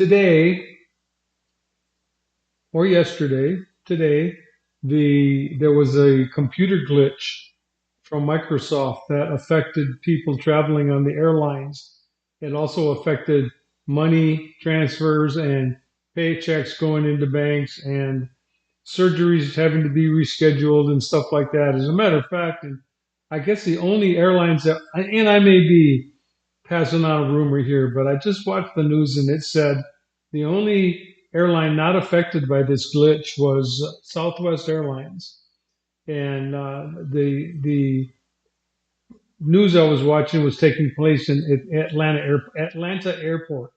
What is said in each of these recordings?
today or yesterday, today, there was a computer glitch from Microsoft that affected people traveling on the airlines. It also affected money transfers and paychecks going into banks and surgeries having to be rescheduled and stuff like that. As a matter of fact, and I guess the only airlines that, and I may be passing on a rumor here, but I just watched the news and it said the only airline not affected by this glitch was Southwest Airlines. And the news I was watching was taking place in Atlanta Airport,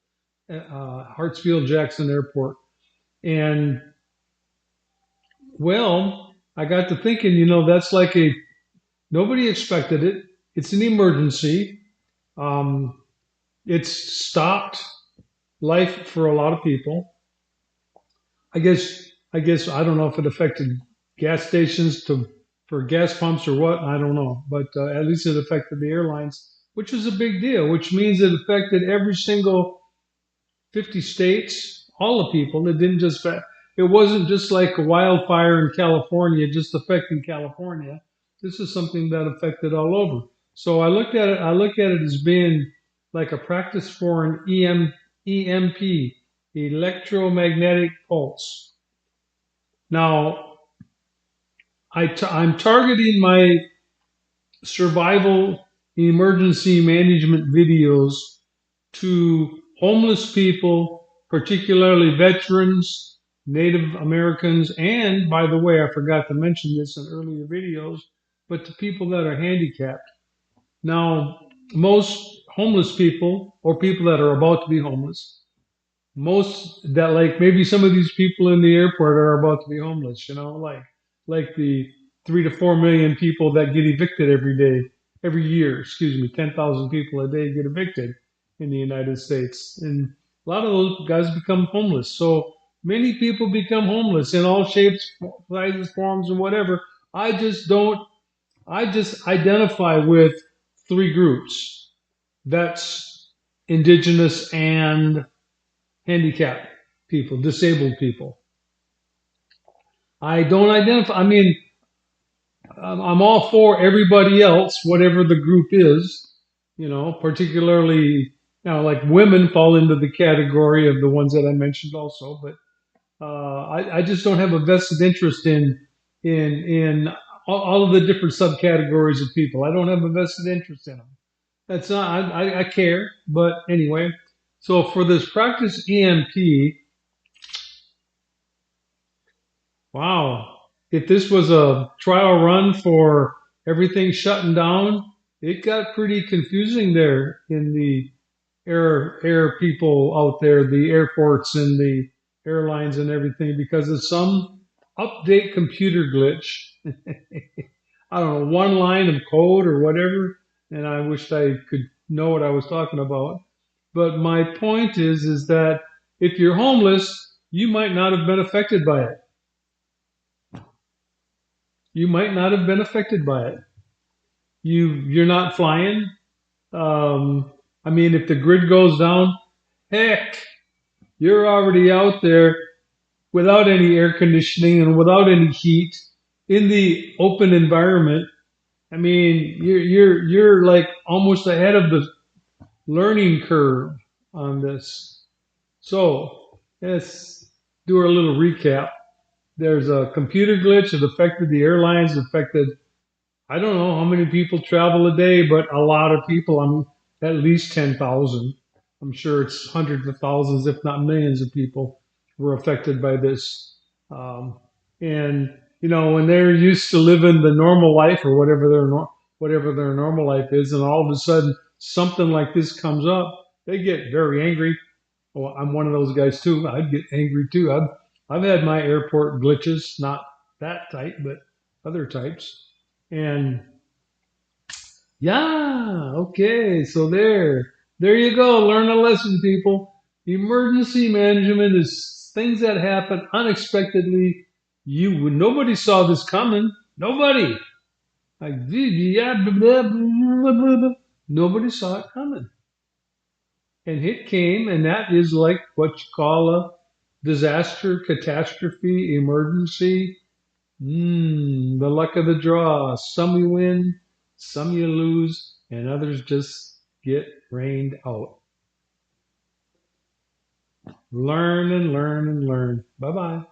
Hartsfield-Jackson Airport. And well, I got to thinking, that's like nobody expected it. It's an emergency. Um, it's stopped life for a lot of people. I guess I don't know if it affected gas stations to for gas pumps or what. I don't know, but at least it affected the airlines, which was a big deal. Which means it affected every single 50 states, all the people. It didn't just it wasn't just like a wildfire in California, just affecting California. This is something that affected all over. So I looked at it. I look at it as being like a practice for an EMP, electromagnetic pulse. Now I'm targeting my survival emergency management videos to homeless people, particularly veterans, Native Americans, and by the way, I forgot to mention this in earlier videos, but to people that are handicapped. Now, most homeless people or people that are about to be homeless, most that like maybe some of these people in the airport are about to be homeless, like the 3 to 4 million people that get evicted every year, excuse me, 10,000 people a day get evicted in the United States. And a lot of those guys become homeless. So many people become homeless in all shapes, sizes, forms, and whatever. I just don't, I just identify with three groups. That's indigenous and handicapped people, disabled people. I don't identify, I mean, I'm all for everybody else, whatever the group is, particularly, like women fall into the category of the ones that I mentioned also, but I just don't have a vested interest in all of the different subcategories of people. I don't have a vested interest in them. That's not, I care, but anyway. So for this practice EMP, wow. If this was a trial run for everything shutting down, it got pretty confusing there in the air people out there, the airports and the airlines and everything because of some update computer glitch. I don't know, one line of code or whatever, and I wished I could know what I was talking about. But my point is that if you're homeless, you might not have been affected by it. You might not have been affected by it. You're not flying. I mean, if the grid goes down, heck, you're already out there without any air conditioning and without any heat in the open environment. I mean, you're like almost ahead of the learning curve on this. So let's do a little recap. There's a computer glitch that affected the airlines, affected I don't know how many people travel a day, but a lot of people. I'm at least 10,000. I'm sure it's hundreds of thousands, if not millions of people were affected by this. And when they're used to living the normal life or whatever their normal life is, and all of a sudden something like this comes up, they get very angry. Well, I'm one of those guys too. I'd get angry too. I've had my airport glitches, not that type, but other types. And yeah, okay, so there you go. Learn a lesson, people. Emergency management is things that happen unexpectedly. Nobody saw this coming. Nobody. Like yeah, blah, blah, blah, blah, blah. Nobody saw it coming. And it came, and that is like what you call a disaster, catastrophe, emergency. The luck of the draw. Some you win, some you lose, and others just get rained out. Learn and learn and learn. Bye bye.